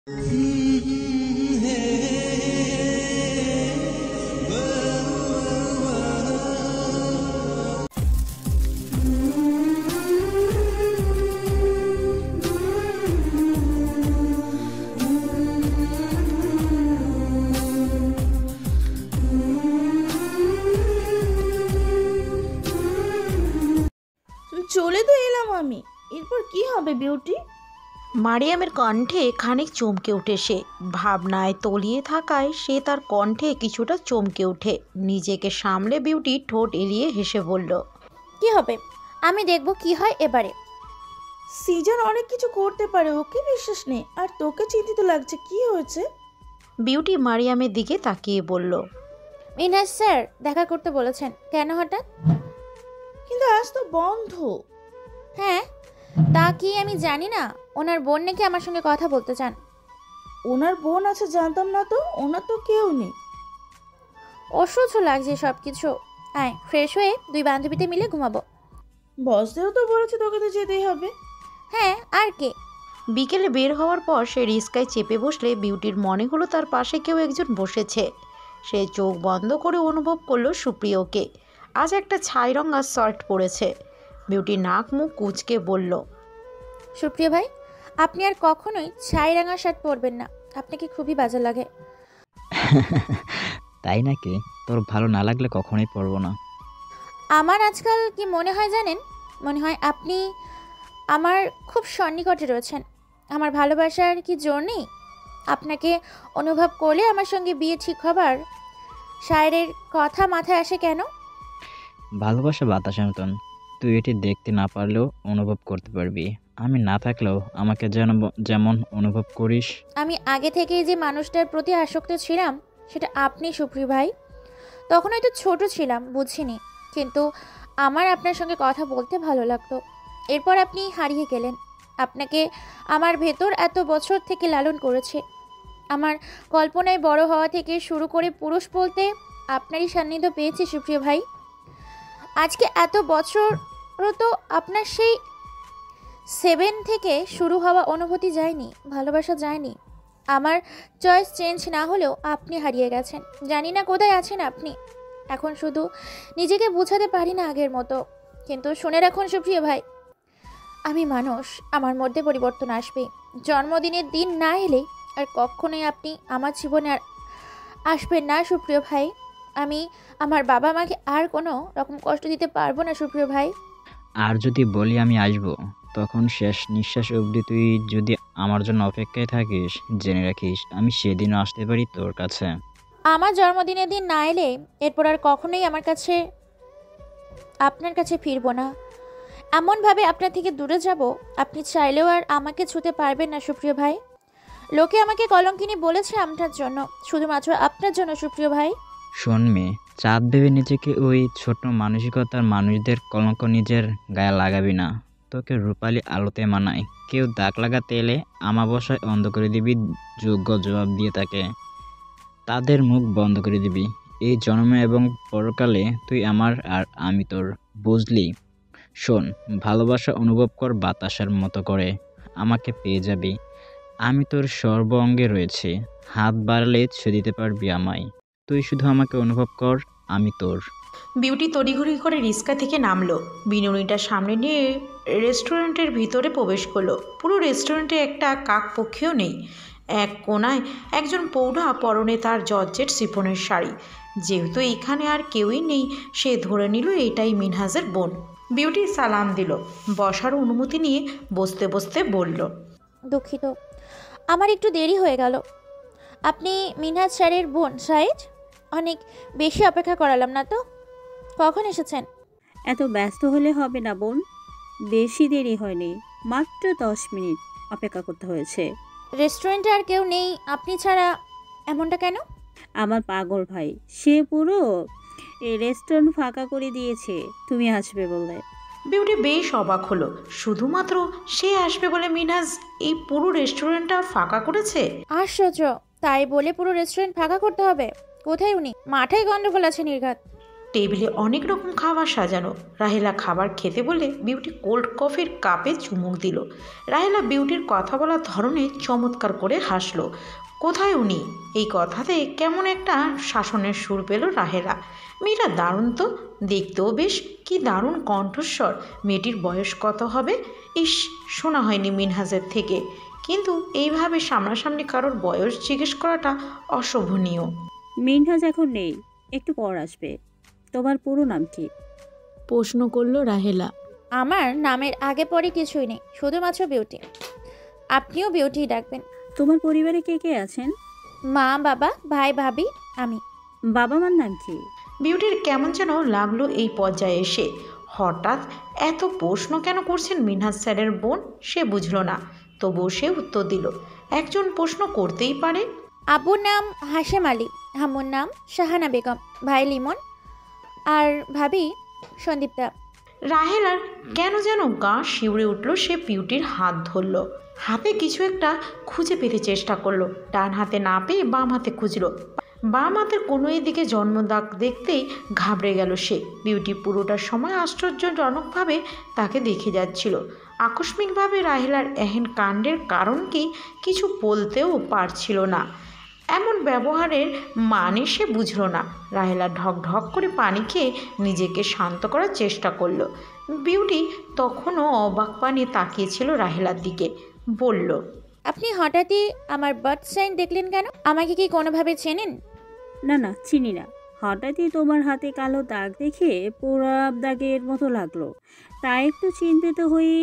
চলে তো এলাম আমি, এরপর কি হবে বিউটি? মারিয়ামের কণ্ঠে খানিক চমকে ওঠে সে। ভাবনায় তলিয়ে থাকায় সে তার কণ্ঠে কিছুটা চমকে ওঠে। নিজেকে সামলে বিউটি ঠোঁট এলিয়ে হেসে বলল, কি হবে? আমি দেখব কি হয় এবারে। সিজন অনেক কিছু করতে পারে, ওকে বিশ্বাস নেই। আর তোকে চিন্তিত লাগছে, কি হয়েছে? বিউটি মারিয়ামের দিকে তাকিয়ে বলল, মিনহাজ স্যার দেখা করতে বলেছেন, কেন হঠাৎ? কিন্তু আজ তো বন্ধ। হ্যাঁ, তা কি আমি জানি না? ওনার বোন নাকি আমার সঙ্গে কথা বলতে চান। ওনার বোন আছে জানতাম না তো, ওনার তো কেউ নেই। অসহ্য লাগছে সব কিছু। আয় ফ্রেশ হয়ে দুই বান্ধবীতে মিলে ঘুমাবো। বসদেও তো বলেছে তোকে তো যেতেই হবে। হ্যাঁ, আর কে? বিকেলে বের হওয়ার পর সে রিস্কায় চেপে বসলে বিউটির মনে হলো তার পাশে কেউ একজন বসেছে। সে চোখ বন্ধ করে অনুভব করলো সুপ্রিয়কে। আজ একটা ছাই রঙা শার্ট পরেছে। বিউটি নাক মুখ কুঁচকে বলল, সুপ্রিয় ভাই, আপনি আর কখনোই ছাই রাঙা শার্ট পরবেন না, আপনাকে খুবই বাজে লাগে। তাই নাকি? তোর ভালো না লাগলে কখনোই পরবো না। আমার আজকাল কি মনে হয় জানেন? মনে হয় আপনি আমার খুব সন্নিকটে রয়েছেন। আমার ভালোবাসার কি জোর নেই? আপনাকে অনুভব করলে আমার সঙ্গে বিয়ে ঠিক হবার শায়েরের কথা মাথায় আসে কেন? ভালোবাসা বাতাসের মতন, তুই এটি দেখতে না পারলেও অনুভব করতে পারবি। আমি না থাকলেও আমাকে যেমন অনুভব করিস। আমি আগে থেকেই যে মানুষটার প্রতি আসক্ত ছিলাম সেটা আপনি সুপ্রিয় ভাই। তখন হয়তো ছোট ছিলাম, বুঝিনি, কিন্তু আমার আপনার সঙ্গে কথা বলতে ভালো লাগতো। এরপর আপনি হারিয়ে গেলেন। আপনাকে আমার ভেতর এত বছর থেকে লালন করেছে। আমার কল্পনায় বড় হওয়া থেকে শুরু করে পুরুষ বলতে আপনারই সান্নিধ্য পেয়েছি সুপ্রিয় ভাই। আজকে এত বছরও তো আপনার সেই 7 থেকে শুরু হওয়া অনুভূতি যায়নি, ভালোবাসা যায়নি। আমার চয়েস চেঞ্জ না হলেও আপনি হারিয়ে গেছেন। জানি না কোথায় আছেন আপনি। এখন শুধু নিজেকে বোঝাতে পারি না আগের মতো। কিন্তু শুনে রাখুন সুপ্রিয় ভাই, আমি মানুষ, আমার মধ্যে পরিবর্তন আসবে। জন্মদিনের দিন না এলে আর কখনোই আপনি আমার জীবনে আর আসবেন না সুপ্রিয় ভাই। আমি আমার বাবা মাকে আর কোনো রকম কষ্ট দিতে পারবো না সুপ্রিয় ভাই। আর যদি বলি আমি আসবো, তখন শেষ নিঃশ্বাস অবধি তুই যদি আমার জন্য অপেক্ষায় থাকিস, জেনে রাখিস আমি সেদিনও আসতে পারি তোর কাছে। আমার জন্মদিনের দিন না এলে এরপর আর কখনোই আপনার কাছে ফিরবো না। এমনভাবে আপনার থেকে দূরে যাব, আপনি চাইলেও আর আমাকে ছুঁতে পারবেন না সুপ্রিয় ভাই। লোকে আমাকে কলঙ্কিনী বলেছে আপনার জন্য, শুধুমাত্র আপনার জন্য সুপ্রিয় ভাই। শোন মেয়ে, চাঁদ ভেবে নিজেকে ওই ছোট মানসিকতার মানুষদের কলঙ্ক নিজের গায়ে লাগাবি না। তোকে রূপালী আলোতে মানায়। কেউ দাগ লাগাতে এলে আমাবস্যায় অন্ধ করে দিবি, যোগ্য জবাব দিয়ে তাকে তাদের মুখ বন্ধ করে দিবি। এই জন্মে এবং পরকালে তুই আমার আর আমি তোর, বুঝলি? শোন, ভালোবাসা অনুভব কর বাতাসের মতো করে, আমাকে পেয়ে যাবি। আমি তোর সর্ব অঙ্গে রয়েছি, হাত বাড়ালে ছুঁয়ে দিতে পারবি আমায়। তুই শুধু আমাকে অনুভব কর, আমি তোর। বিউটি তড়িঘড়ি করে রিস্কা থেকে নামলো। বিনুনিটা সামনে নিয়ে রেস্টুরেন্টের ভিতরে প্রবেশ করলো। পুরো রেস্টুরেন্টে একটা কাকপক্ষীও নেই। এক কোনায় একজন পৌনা, পরনে তার জর্জেট শিফনের শাড়ি। যেহেতু এখানে আর কেউই নেই, সে ধরে নিল এটাই মিনহাজের বোন। বিউটি সালাম দিল। বসার অনুমতি নিয়ে বসতে বসতে বলল, দুঃখিত, আমার একটু দেরি হয়ে গেল। আপনি মিনহাজ স্যারের বোন সাইজ? অনেক বেশি অপেক্ষা করালাম না তো? কখন এসেছেন? এত ব্যস্ত হলে হবে না বোন, বেশি দেরি হয়নি, মাত্র 10 মিনিট অপেক্ষা করতে হয়েছে। রেস্টুরেন্টে আর কেউ নেই আপনি ছাড়া, এমনটা কেন? আমার পাগল ভাই, সে পুরো এই রেস্টুরেন্ট ফাঁকা করে দিয়েছে তুমি আসবে বললে। বিউটি বেশ অবাক হলো। শুধুমাত্র সে আসবে বলে মিনহাজ এই পুরো রেস্টুরেন্টটা ফাঁকা করেছে? আশ্চর্য, তাই বলে পুরো রেস্টুরেন্ট ফাঁকা করতে হবে? কোথায় উনি? মাথায় গন্ডগোল আছে নির্ঘাত। টেবিলে অনেক রকম খাবার সাজানো। রাহেলা খাবার খেতে বলে বিউটি কোল্ড কফির কাপে চুমুক দিল। রাহেলা বিউটির কথা বলার ধরনে চমৎকার করে হাসলো। কোথায় উনি? এই কথাতে কেমন একটা শাসনের সুর পেল রাহেলা। মেয়েটা দারুণ তো, দেখতেও বেশ, কি দারুণ কণ্ঠস্বর। মেয়েটির বয়স কত হবে? ইস, শোনা হয়নি মিনহাজের থেকে, কিন্তু এইভাবে সামনাসামনি কারোর বয়স জিজ্ঞেস করাটা অশোভনীয়। মিনহাজ এখন নেই, একটু পর আসবে। তোমার পুরো নাম কি? প্রশ্ন করলো রাহেলা। আমার নামের আগে পরে কিছুই নেই, শুধুমাত্র বিউটি। আপনিও বিউটি ডাকবেন। তোমার পরিবারে কে কে আছেন? মা, বাবা, ভাই, ভাবি, আমি। বাবা মার নাম কি? বিউটির কেমন যেন লাগলো এই পর্যায়ে এসে। হঠাৎ এত প্রশ্ন কেন করছেন মিনহাজ স্যারের বোন, সে বুঝল না। তবুও সে উত্তর দিল, একজন প্রশ্ন করতেই পারে। আব্বুর নাম হাশেম আলী, আম্মুর নাম শাহানা বেগম, ভাই লিমন, আর ভাবি সন্দীপ্তা। রাহেলার কেন যেন গা শিউরে উঠল। সে বিউটির হাত ধরল, হাতে কিছু একটা খুঁজে পেতে চেষ্টা করলো। ডান হাতে না পেয়ে বাম হাতে খুঁজলো। বাম হাতের কোনো দিকে জন্মদাগ দেখতেই ঘাবড়ে গেল সে। বিউটি পুরোটা সময় আশ্চর্যজনকভাবে তাকে দেখে যাচ্ছিল। আকস্মিকভাবে রাহেলার এহেন কাণ্ডের কারণ কি কিছু বলতেও পারছিল না। এমন ব্যবহারের মানে সে বুঝল না। রাহেলা ঢক ঢক করে পানি খেয়ে নিজেকে শান্ত করার চেষ্টা করলো। বিউটি তখনও অবাক পানি তাকিয়েছিল রাহেলার দিকে। বলল, আপনি হঠাৎই আমার বার্থ সাইন দেখলেন কেন? আমাকে কি কোনোভাবে চেনেন? না না, চিনি না। হঠাৎই তোমার হাতে কালো দাগ দেখে পোড়া দাগের মতো লাগলো, তাই একটু চিন্তিত হয়ে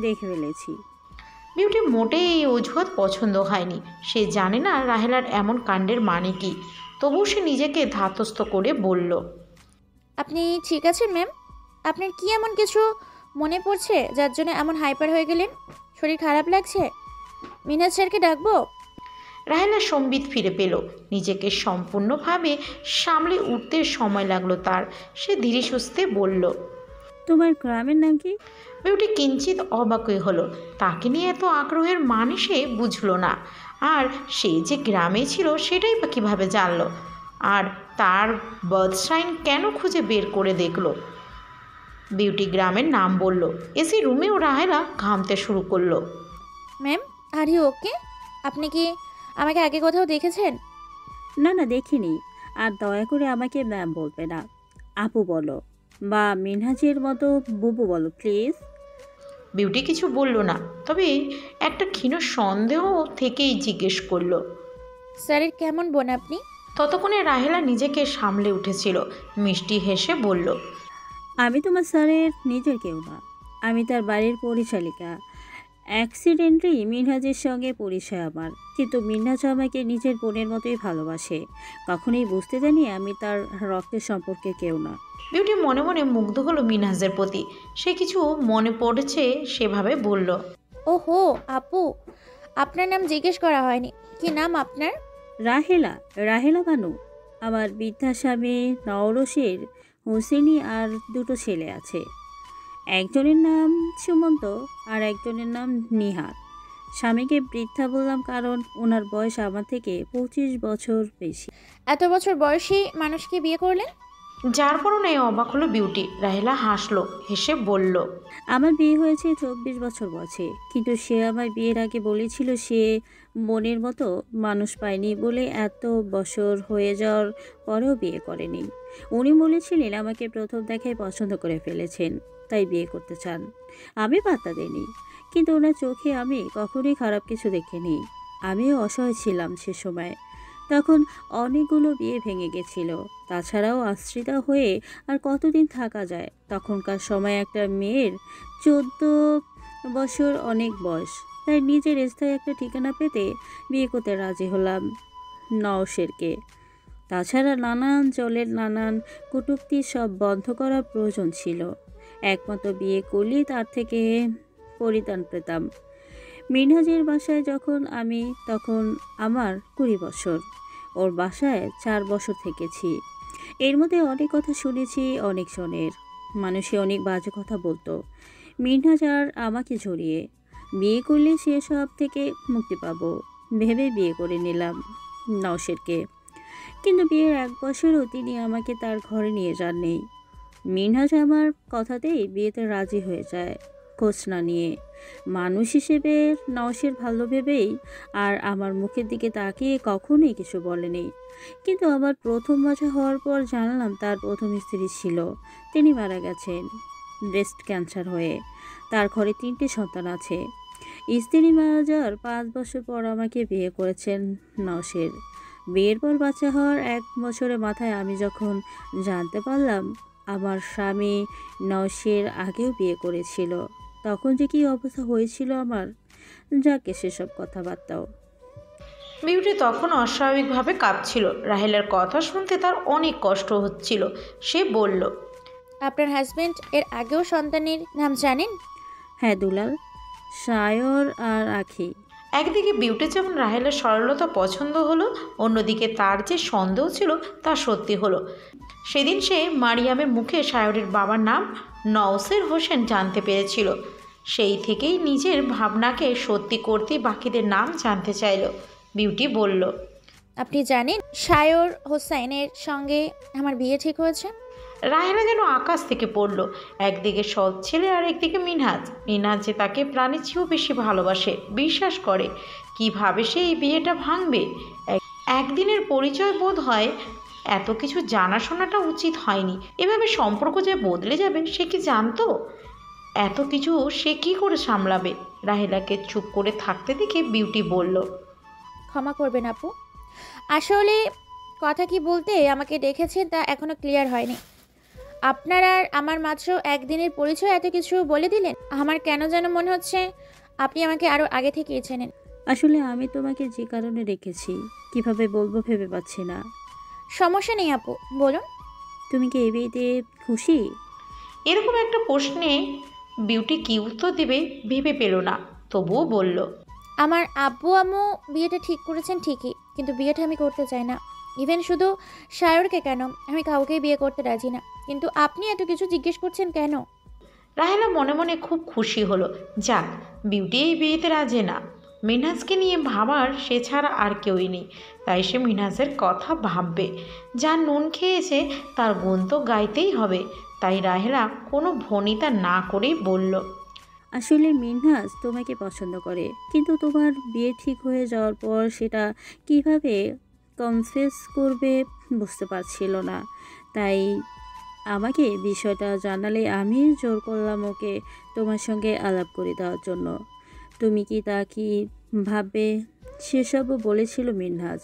দেখে ফেলেছি। বিউটি মোটেই এই অজুহাত পছন্দ হয়নি। সে জানে না রাহেলার এমন কাণ্ডের মানে কি, তবুও সে নিজেকে ধাতস্থ করে বলল, আপনি ঠিক আছেন ম্যাম? আপনার কি এমন কিছু মনে পড়ছে যার জন্য এমন হাইপার হয়ে গেলেন? শরীর খারাপ লাগছে? মিনহাজ স্যারকে ডাকবো? রাহেলা সম্বিত ফিরে পেল। নিজেকে সম্পূর্ণভাবে সামলে উঠতে সময় লাগলো তার। সে ধীরে সুস্থে বলল, তোমার গ্রামের নাম কি? বিউটি কিঞ্চিত অবাকই হলো। তাকে নিয়ে এত আগ্রহের মানে সে বুঝলো না। আর সে যে গ্রামে ছিল সেটাই বা কীভাবে জানলো? আর তার বার্থ সাইন কেন খুঁজে বের করে দেখলো? বিউটি গ্রামের নাম বলল। এসি রুমেও রাহেলা ঘামতে শুরু করলো। Ma'am, are you okay? আপনি কি আমাকে আগে কোথাও দেখেছেন? না না, দেখিনি। আর দয়া করে আমাকে ম্যাম বলবে না, আপু বলো, বা মিনহাজের মতো বুবু বলো প্লিজ। বিউটি কিছু বলল না, তবে একটা ক্ষীণ সন্দেহ থেকেই জিজ্ঞেস করলো। স্যারের কেমন বোন আপনি? ততক্ষণে রাহেলা নিজেকে সামলে উঠেছিল। মিষ্টি হেসে বলল, আমি তোমার স্যারের নিজের কেউ না, আমি তার বাড়ির পরিচালিকা। অ্যাক্সিডেন্টলি মিনহাজের সঙ্গে পরিচয় আমার, কিন্তু মিনহাজ আমাকে নিজের বোনের মতোই ভালোবাসে। কখনোই বুঝতে জানি আমি তার রক্তের সম্পর্কে কেউ না। বিউটি মনে মনে মুগ্ধ হলো মিনহাজের প্রতি। সে কিছু মনে পড়েছে সেভাবে বলল, ওহো আপু, আপনার নাম জিজ্ঞেস করা হয়নি। কি নাম আপনার? রাহেলা। রাহেলা বানু। আমার বৃদ্ধাস্বামী নওরসের হোসেনি আর দুটো ছেলে আছে। একজনের নাম সুমন্ত আর একজনের নাম নিহার। স্বামীকে বৃদ্ধা বললাম কারণ ওনার বয়স আমার থেকে 25 বছর বেশি। এত বছর বয়সী মানুষকে বিয়ে করলেন? যার পরনে অবাক হলো বিউটি। রাহেলা হাসলো, হেসে বলল, আমার বিয়ে হয়েছে 24 বছর বয়সে, কিন্তু সে আমার বিয়ের আগে বলেছিল সে মনের মতো মানুষ পায়নি বলে এত বছর হয়ে যাওয়ার পরেও বিয়ে করেনি। উনি বলেছিলেন আমাকে প্রথম দেখায় পছন্দ করে ফেলেছেন, তাই বিয়ে করতে চান। আমি পাত্তা দিইনি, কিন্তু ওনার চোখে আমি কখনোই খারাপ কিছু দেখিনি। আমিও অসহায় ছিলাম সে সময়। তখন অনেকগুলো বিয়ে ভেঙে গেছিল। তাছাড়াও আশ্রিতা হয়ে আর কতদিন থাকা যায়? তখনকার সময় একটা মেয়ের 14 বছর অনেক বয়স, তাই নিজের স্থায়ী একটা ঠিকানা পেতে বিয়ে করতে রাজি হলাম নওশেরকে। তাছাড়া নানান জলের নানান কটূক্তি সব বন্ধ করার প্রয়োজন ছিল। একমাত্র বিয়ে করলেই তার থেকে পরিত্রাণ পেতাম। মিনহাজের বাসায় যখন আমি, তখন আমার 20 বছর। ওর বাসায় 4 বছর থেকেছি। এর মধ্যে অনেক কথা শুনেছি, অনেক জনের। মানুষে অনেক বাজে কথা বলতো মিনহাজ আর আমাকে জড়িয়ে। বিয়ে করলে সে সব থেকে মুক্তি পাবো ভেবে বিয়ে করে নিলাম নওশেরকে। কিন্তু বিয়ের 1 বছরও তিনি আমাকে তার ঘরে নিয়ে যাননি। মিনহাজ আমার কথাতেই বিয়েতে রাজি হয়ে যায়, খোঁজ না নিয়ে। মানুষ হিসেবে নওশের ভালো ভেবেই আর আমার মুখের দিকে তাকিয়ে কখনোই কিছু বলেনি। কিন্তু আমার প্রথম বাচ্চা হওয়ার পর জানলাম তার প্রথম স্ত্রী ছিল, তিনি মারা গেছেন ব্রেস্ট ক্যান্সার হয়ে। তার ঘরে 3টে সন্তান আছে। স্ত্রী মারা যাওয়ার 5 বছর পর আমাকে বিয়ে করেছেন নওশের। বিয়ের পর বাচ্চা হওয়ার 1 বছরের মাথায় আমি যখন জানতে পারলাম আমার স্বামী নওশের আগেও বিয়ে করেছিল, তখন যে কী অবস্থা হয়েছিল আমার, যাকে সেসব কথাবার্তাও। বিউটি তখন অস্বাভাবিকভাবে কাঁপছিল। রাহেলার কথা শুনতে তার অনেক কষ্ট হচ্ছিল। সে বলল, আপনার হাজবেন্ড এর আগেও সন্তানের নাম জানেন? হ্যাঁ দুলাল, সায়র আর আখি। একদিকে বিউটি যেমন রাহেলার সরলতা পছন্দ হলো, অন্যদিকে তার যে সন্দেহ ছিল তা সত্যি হলো। সেদিন সে মারিয়ামের মুখে সায়রের বাবার নাম নওসের হোসেন জানতে পেরেছিল। সেই থেকেই নিজের ভাবনাকে সত্যি করতে বাকিদের নাম জানতে চাইল। বিউটি বলল, আপনি জানেন সায়র হোসাইনের সঙ্গে আমার বিয়ে ঠিক হয়েছে? রাহেলা যেন আকাশ থেকে পড়ল। একদিকে সৎ ছেলে আর একদিকে মিনহাজ। মিনহাজ যে তাকে প্রাণের চেয়েও বেশি ভালোবাসে, বিশ্বাস করে। কিভাবে সে এই বিয়েটা ভাঙবে? একদিনের পরিচয় বোধ হয় এত কিছু জানাশোনাটা উচিত হয়নি। এভাবে সম্পর্ক যে বদলে যাবে সে কি জানতো? এত কিছু সে কি করে সামলাবে? রাহেলাকে চুপ করে থাকতে দেখে বিউটি বলল, ক্ষমা করবেন আপু, আসলে কথা কি বলতে আমাকে ডেকেছেন তা এখনো ক্লিয়ার হয়নি। আপনার আর আমার মাত্র একদিনের পরিচয় এত কিছু বলে দিলেন। আমার কেন যেন মনে হচ্ছে আপনি আমাকে আরো আগে থেকেই চেনেন। আসলে আমি তোমাকে যে কারণে রেখেছি কিভাবে বলবো ভেবে পাচ্ছি না। সমস্যা নেই আপু, বলুন। তুমি কি এই বিয়েতে খুশি? এরকম একটা প্রশ্নে বিউটি কি উত্তর দেবে ভেবে পেল না, তবুও বলল, আমার আব্বু আম্মু বিয়েটা ঠিক করেছেন ঠিকই, কিন্তু বিয়েটা আমি করতে চাই না। ইভেন শুধু সায়রকে কেন, আমি কাউকেই বিয়ে করতে রাজি না। কিন্তু আপনি এত কিছু জিজ্ঞেস করছেন কেন? রাহেলা মনে মনে খুব খুশি হলো। যাক, বিউটি এই বিয়েতে রাজি না। মিনহাজকে নিয়ে ভাবার সে ছাড়া আর কেউই নেই। তাই সে মিনহাজের কথা ভাববে। যার নুন খেয়েছে তার গুণ তো গাইতেই হবে। তাই রাহেলা কোনো ভনিতা না করেই বলল, আসলে মিনহাজ তোমাকে পছন্দ করে, কিন্তু তোমার বিয়ে ঠিক হয়ে যাওয়ার পর সেটা কিভাবে কনফেস করবে বুঝতে পারছিল না। তাই আমাকে বিষয়টা জানালে আমি জোর করলাম ওকে তোমার সঙ্গে আলাপ করে দেওয়ার জন্য। তুমি কি তা কি ভাববে সেসবও বলেছিল মিনহাজ।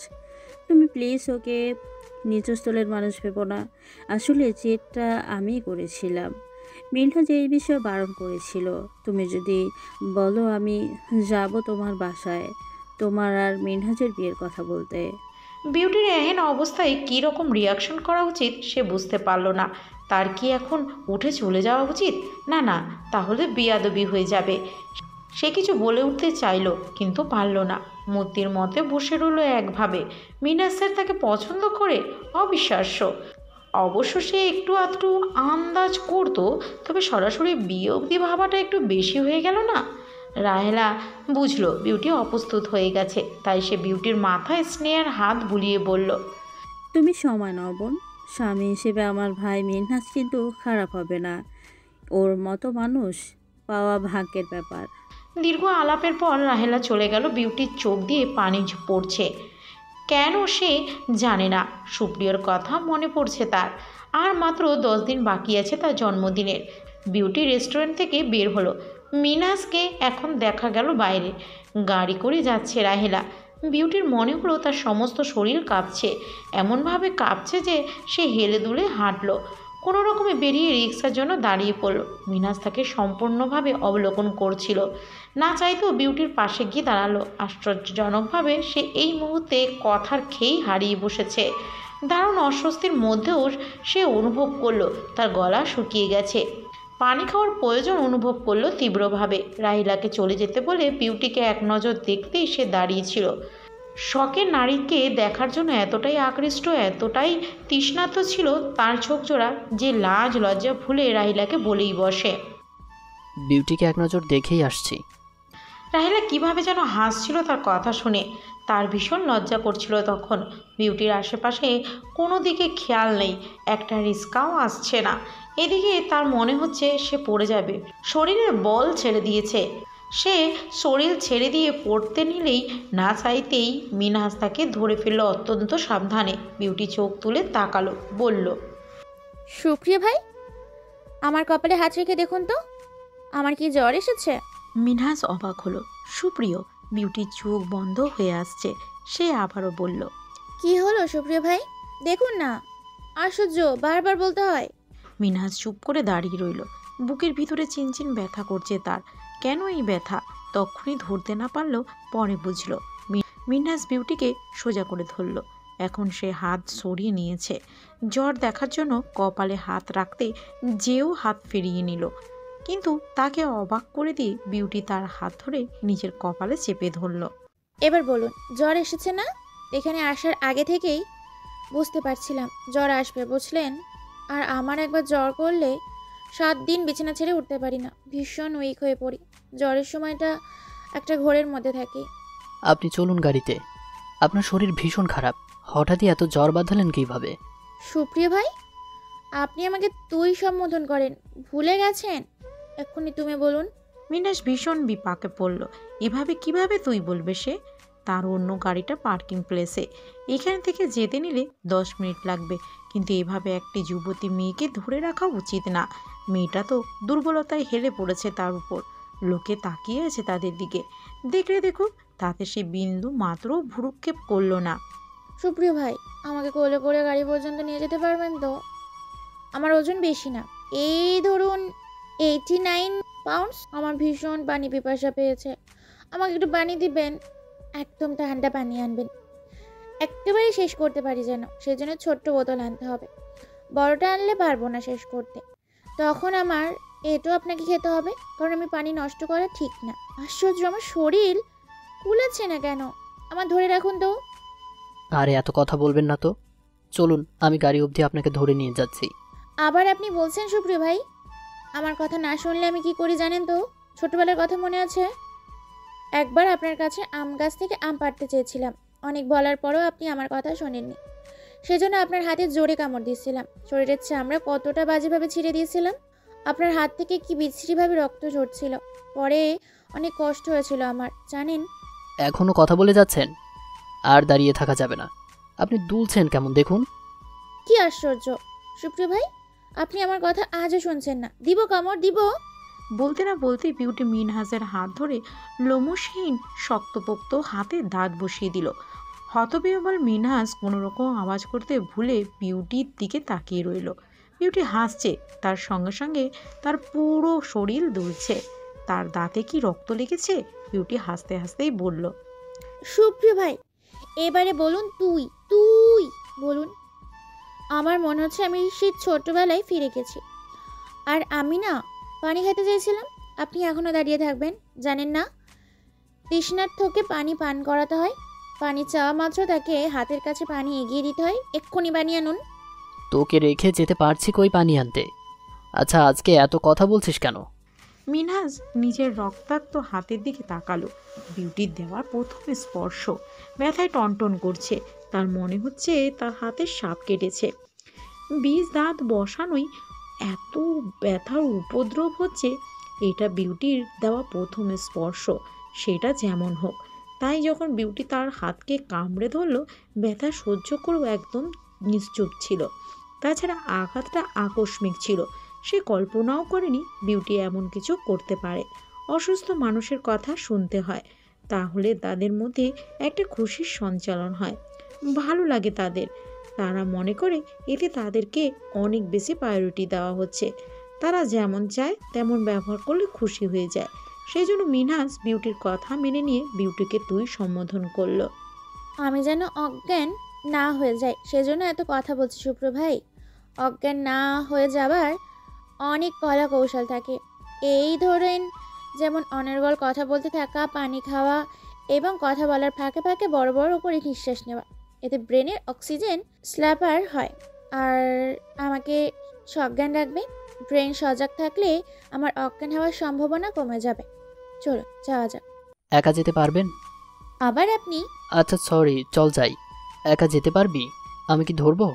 তুমি প্লিজ ওকে নিচস্থলের মানুষ ভেবো না। আসলে যেটা আমি করেছিলাম, মিনহাজ এই বিষয়ে বারণ করেছিল। তুমি যদি বলো আমি যাব তোমার বাসায় তোমার আর মিনহাজের বিয়ের কথা বলতে। বিউটির এহেন অবস্থায় কী রকম রিয়াকশন করা উচিত সে বুঝতে পারল না। তার কি এখন উঠে চলে যাওয়া উচিত? না না, তাহলে বেয়াদবি হয়ে যাবে। সে কিছু বলে উঠতে চাইল, কিন্তু পারল না। মূর্তির মতে বসে রইল একভাবে। মিনাজ স্যার তাকে পছন্দ করে? অবিশ্বাস্য। অবশ্য সে একটু আধটু আন্দাজ করতো, তবে সরাসরি বিয়ে অবধি ভাবাটা একটু বেশি হয়ে গেল না? রাহেলা বুঝলো বিউটি অপ্রস্তুত হয়ে গেছে। তাই সে বিউটির মাথায় স্নেহের হাত বুলিয়ে বলল, তুমি সময় নাও বোন। স্বামী হিসেবে আমার ভাই মিনহাজ কিন্তু খারাপ হবে না। ওর মতো মানুষ পাওয়া ভাগ্যের ব্যাপার। দীর্ঘ আলাপের পর রাহেলা চলে গেল। বিউটির চোখ দিয়ে পানি পড়ছে। কেন সে জানে না। সুপ্রিয়র কথা মনে পড়ছে তার। আর মাত্র 10 দিন বাকি আছে তার জন্মদিনের। বিউটি রেস্টুরেন্ট থেকে বের হলো। মিনাজকে এখন দেখা গেল বাইরে। গাড়ি করে যাচ্ছে রাহেলা। বিউটির মনে হলো তার সমস্ত শরীর কাঁপছে। এমনভাবে কাঁপছে যে সে হেলে দুলে হাঁটলো। কোনো রকমে বেরিয়ে রিক্সার জন্য দাঁড়িয়ে পড়ল। মিনাজ তাকে সম্পূর্ণভাবে অবলোকন করছিল। না চাইতেও বিউটির পাশে গিয়ে দাঁড়ালো। আশ্চর্যজনকভাবে সে এই মুহূর্তে কথার খেই হারিয়ে বসেছে। দারুণ অস্বস্তির মধ্যেও সে অনুভব করলো তার গলা শুকিয়ে গেছে। পানি খাওয়ার প্রয়োজন অনুভব করলো তীব্রভাবে। রাহিলাকে চলে যেতে বলে বিউটিকে এক নজর দেখতেই সে দাঁড়িয়েছিল। শখের নারীকে দেখার জন্য এতটাই আকৃষ্ট, এতটাই তৃষ্ণার্ত ছিল তার চোখ জোড়া যে লাজ লজ্জা ভুলে রাহিলাকে বলেই বসে, বিউটিকে এক নজর দেখেই আসছি। রাহিলা কিভাবে যেন হাসছিল তার কথা শুনে। তার ভীষণ লজ্জা করছিল তখন। বিউটির আশেপাশে কোনো দিকে খেয়াল নেই, একটা রিস্কাও আসছে না। এদিকে তার মনে হচ্ছে সে পড়ে যাবে, শরীরের বল ছেড়ে দিয়েছে। সে শরীর ছেড়ে দিয়ে পড়তে নিলেই না চাইতেই মিনহাজ তাকে ধরে ফেলল অত্যন্ত সাবধানে। বিউটি চোখ তুলে তাকালো, বলল, সুপ্রিয় ভাই, আমার কপালে হাত রেখে দেখুন তো, আমার কি জ্বর এসেছে? মিনহাজ অবাক হলো। সুপ্রিয়। বিউটির চোখ বন্ধ হয়ে আসছে। সে আবারও বলল, কি হলো সুপ্রিয় ভাই? দেখুন না, আশ্চর্য, বারবার বলতে হয়। মিনহাজ চুপ করে দাঁড়িয়ে রইল। বুকের ভিতরে চিনচিন ব্যথা করছে তার। কেন এই ব্যথা তখনই ধরতে না পারলেও পরে বুঝল। মিনহাজ বিউটিকে সোজা করে ধরল। এখন সে হাত সরিয়ে নিয়েছে। জ্বর দেখার জন্য কপালে হাত রাখতে যেও হাত ফিরিয়ে নিল, কিন্তু তাকে অবাক করে দিয়ে বিউটি তার হাত ধরে নিজের কপালে চেপে ধরল। এবার বলুন, জ্বর এসেছে না? এখানে আসার আগে থেকেই বুঝতে পারছিলাম জ্বর আসবে, বুঝলেন? আর আমার একবার জ্বর করলে 7 দিন বিছানা ছেড়ে উঠতে পারি না, ভীষণ উইক হয়ে পড়ি। জ্বরের সময়টা একটা ঘোরের মধ্যে থাকি। আপনি চলুন গাড়িতে। আপনার শরীর ভীষণ খারাপ, হঠাৎই এত জ্বর বাঁধালেন কিভাবে? সুপ্রিয় ভাই, আপনি আমাকে তুই সম্বোধন করেন, ভুলে গেছেন? এক্ষুনি তুমি বলুন। মিনহাজ ভীষণ বিপাকে পড়ল। এভাবে কিভাবে তুই বলবে সে? তার অন্য গাড়িটা পার্কিং প্লেসে। এখান থেকে যেতে নিলে 10 মিনিট লাগবে, কিন্তু এভাবে একটি যুবতী মেয়েকে ধরে রাখা উচিত না। মেয়েটা তো দুর্বলতায় হেলে পড়েছে তার উপর। লোকে তাকিয়ে আছে তাদের দিকে। দেখলে দেখুক, তাতে সে বিন্দু মাত্র ভ্রুক্ষেপ করল না। সুপ্রিয় ভাই, আমাকে কোলে করে গাড়ি পর্যন্ত নিয়ে যেতে পারবেন তো? আমার ওজন বেশি না, এই ধরুন 89 পাউন্ডস। আমার ভীষণ পানি পিপাসা পেয়েছে, আমাকে একটু পানি দিবেন। একদম ঠান্ডা পানি আনবেন, একেবারে শেষ করতে পারি যেন। সেজন্য ছোট্ট বোতল আনতে হবে, বড়টা আনলে পারবো না শেষ করতে। তখন আমার এটাও আপনাকে খেতে হবে, কারণ আমি পানি নষ্ট করা ঠিক না। আশ্চর্য, আমার শরীর কুলাচ্ছে না কেন? আমার ধরে রাখুন তো। আরে এত কথা বলবেন না তো, চলুন আমি গাড়ি অবধি আপনাকে ধরে নিয়ে যাচ্ছি। আবার আপনি বলছেন সুপ্রিয় ভাই? আমার কথা না শুনলে আমি কি করি জানেন তো? ছোটবেলার কথা মনে আছে? একবার আপনার কাছে আম গাছ থেকে আম পাড়তে চেয়েছিলাম, অনেক বলার পরও আপনি আমার কথা শোনেননি। সেজন্য আপনার হাতে জোরে কামড় দিয়েছিলাম, শরীরের চামড়া কতটা বাজেভাবে ছিঁড়ে দিয়েছিলাম। আপনার হাত থেকে কি বিশ্রীভাবে রক্ত ঝরছিল, পরে অনেক কষ্ট হয়েছিল আমার, জানেন? এখনো কথা বলে যাচ্ছেন? আর দাঁড়িয়ে থাকা যাবে না, আপনি দুলছেন কেমন দেখুন। কি আশ্চর্য সুপ্রিয় ভাই, আপনি আমার কথা আজও শুনছেন না। দিব কামড়, দিব। বলতে না বলতেই বিউটি মিনহাজের হাত ধরে লোমশহীন শক্তপোক্ত হাতে দাঁত বসিয়ে দিল। হতবিহ্বল মিনহাজ কোনোরকম আওয়াজ করতে ভুলে বিউটির দিকে তাকিয়ে রইল। বিউটি হাসছে, তার সঙ্গে সঙ্গে তার পুরো শরীর দুলছে। তার দাঁতে কি রক্ত লেগেছে? বিউটি হাসতে হাসতেই বলল, সুপ্রিয় ভাই, এবারে বলুন, তুই তুই বলুন। আমার মনে হচ্ছে আমি সেই ছোটবেলায় ফিরে গেছি। আর আমি না পানি খেতে চাইছিলাম, আপনি এখনও দাঁড়িয়ে থাকবেন? জানেন না, তৃষ্ণার্তকে পানি পান করাতে হয়। পানি চাওয়া মাত্র তাকে হাতের কাছে পানি এগিয়ে দিতে হয়। এক্ষুনি পানি আনুন। তোকে রেখে যেতে পারছি কই পানি আনতে? আচ্ছা আজকে এত কথা বলছিস কেন? মিনহাজ নিজের রক্তাক্ত হাতের দিকে তাকালো। বিউটির দেওয়ার প্রথম স্পর্শ ব্যথায় টনটন করছে। তার মনে হচ্ছে তার হাতে সাপ কেটেছে। বীজ দাঁত বসানোই এত ব্যথার উপদ্রব হচ্ছে। এটা বিউটির দেওয়া প্রথম স্পর্শ, সেটা যেমন হোক। তাই যখন বিউটি তার হাতকে কামড়ে ধরলো, ব্যথা সহ্য করেও একদম নিশ্চুপ ছিল। তাছাড়া আঘাতটা আকস্মিক ছিল। সে কল্পনাও করেনি বিউটি এমন কিছু করতে পারে। অসুস্থ মানুষের কথা শুনতে হয়, তাহলে তাদের মধ্যে একটা খুশির সঞ্চালন হয়, ভালো লাগে তাদের। তারা মনে করে এতে তাদেরকে অনেক বেশি প্রায়োরিটি দেওয়া হচ্ছে। তারা যেমন চায় তেমন ব্যবহার করলে খুশি হয়ে যায়। সেই জন্য মিনহাজ বিউটির কথা মেনে নিয়ে বিউটিকে তুই সম্বোধন করলো। আমি যেন অজ্ঞান না হয়ে যাই, সেজন্য এত কথা বলছি সুপ্রিয় ভাই। অজ্ঞান না হয়ে যাবার অনেক কলা কৌশল থাকে। এই ধরেন, যেমন অনর্গল কথা বলতে থাকা, পানি খাওয়া এবং কথা বলার ফাঁকে ফাঁকে বড় বড় করে নিঃশ্বাস নেওয়া। এতে ব্রেনের অক্সিজেন স্ল্যাপার হয়। আর আমাকে সজ্ঞান রাখবে। ব্রেন সজাগ থাকলে আমার অজ্ঞান হওয়ার সম্ভাবনা কমে যাবে। চলো যাওয়া যাক। একা যেতে পারবেন? আবার আপনি আচ্ছা সরি, চল যাই। একা যেতে পারবি? আমি কি ধরবো?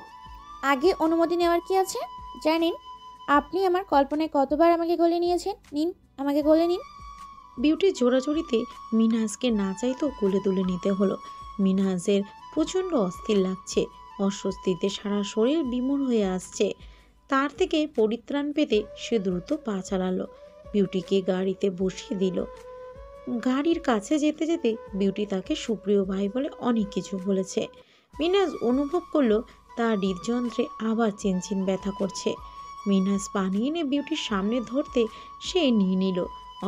আগে অনুমতি নেওয়ার কি আছে? জানেন আপনি আমার কল্পনায় কতবার আমাকে গলে নিয়েছেন? নিন, আমাকে গলে নিন। বিউটির জোরাজোরিতে মিনহাজকে না চাইতেও কোলে তুলে নিতে হলো। মিনহাজের প্রচণ্ড অস্থির লাগছে, অস্বস্তিতে সারা শরীর বিমূঢ় হয়ে আসছে। তার থেকে পরিত্রাণ পেতে সে দ্রুত পা চালালো, বিউটিকে গাড়িতে বসিয়ে দিল। গাড়ির কাছে যেতে যেতে বিউটি তাকে সুপ্রিয় ভাই বলে অনেক কিছু বলেছে। মিনহাজ অনুভব করলো তার হৃদযন্ত্রে আবার চিনচিন ব্যথা করছে। মিনহাজ পানি এনে বিউটির সামনে ধরতে সে নিয়ে নিল।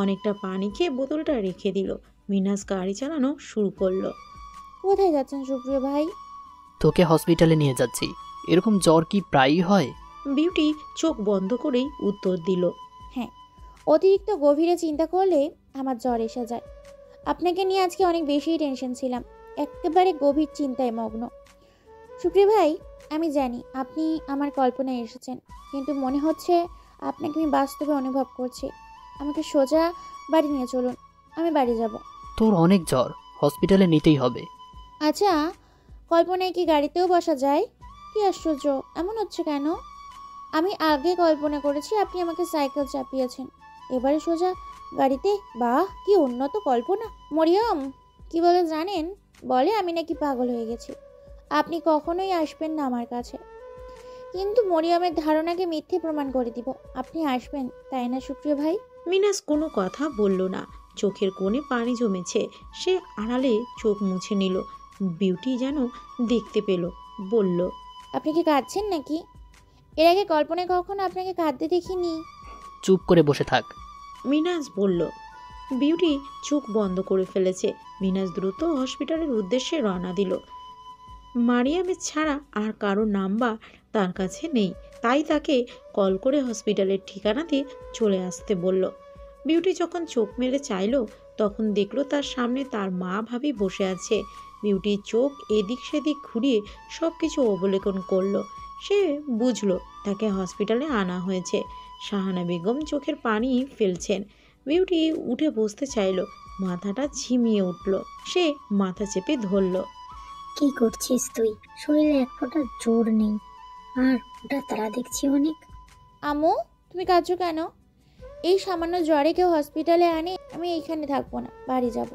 অনেকটা পানি খেয়ে বোতলটা রেখে দিল। মিনহাজ গাড়ি চালানো শুরু করলো। কোথায় যাচ্ছেন সুপ্রিয় ভাই? তোকে হসপিটালে নিয়ে যাচ্ছি। এরকম জ্বর কি প্রায়ই হয়? বিউটি চোখ বন্ধ করেই উত্তর দিল। হ্যাঁ, অতিরিক্ত গভীরে চিন্তা করলে আমার জ্বর এসে যায়। আপনাকে নিয়ে আজকে অনেক বেশিই টেনশন ছিলাম, একেবারে গভীর চিন্তায় মগ্ন। সুপ্রিয় ভাই, আমি জানি আপনি আমার কল্পনায় এসেছেন, কিন্তু মনে হচ্ছে আপনাকে আমি বাস্তবে অনুভব করছি। আমাকে সোজা বাড়ি নিয়ে চলুন, আমি বাড়ি যাব। তোর অনেক জ্বর, হসপিটালে নিতেই হবে। আচ্ছা, কল্পনায় কি গাড়িতেও বসা যায়? কি আশ্চর্য, এমন হচ্ছে কেন? আমি আগে কল্পনা করেছি আপনি আমাকে সাইকেল চাপিয়েছেন, এবারে সোজা গাড়িতে। বাহ, কি উন্নত কল্পনা! মরিয়ম কি বলে জানেন? বলে আমি নাকি পাগল হয়ে গেছি, আপনি কখনোই আসবেন না আমার কাছে। কিন্তু মরিয়মের ধারণাকে মিথ্যে প্রমাণ করে দিব। আপনি আসবেন, তাই না সুপ্রিয় ভাই? মিনহাজ কোনো কথা বলল না, চোখের কোণে পানি জমেছে। সে আড়ালে চোখ মুছে নিল। বিউটি যেন দেখতে পেল, বলল। আপনি কি কাঁদছেন নাকি? এর আগে কল্পনায় কখনো আপনাকে কাঁদতে দেখিনি। চুপ করে বসে থাক। মিনহাজ বলল। বিউটি চোখ বন্ধ করে ফেলেছে। মিনহাজ দ্রুত হসপিটালের উদ্দেশ্যে রওনা দিল। মারিয়ামের ছাড়া আর কারো নাম্বার তার কাছে নেই, তাই তাকে কল করে হসপিটালের ঠিকানা দিয়ে চলে আসতে বলল। বিউটি যখন চোখ মেলে চাইলো, তখন দেখলো তার সামনে তার মা ভাবি বসে আছে। বিউটির চোখ এদিক সেদিক ঘুরিয়ে সব কিছু অবলোকন করলো। সে বুঝলো তাকে হসপিটালে আনা হয়েছে। শাহানা বেগম চোখের পানি ফেলছেন। বিউটি উঠে বসতে চাইলো, মাথাটা ঝিমিয়ে উঠল। সে মাথা চেপে ধরল। কি করছিস তুই? শরীরে এক ফোঁটা জোর নেই, আর ওটা তারা দেখছি অনেক। আম্মু, তুমি কাঁদছো কেন? এই সামান্য জ্বরে কেউ হসপিটালে আনে? আমি এইখানে থাকবো না, বাড়ি যাব।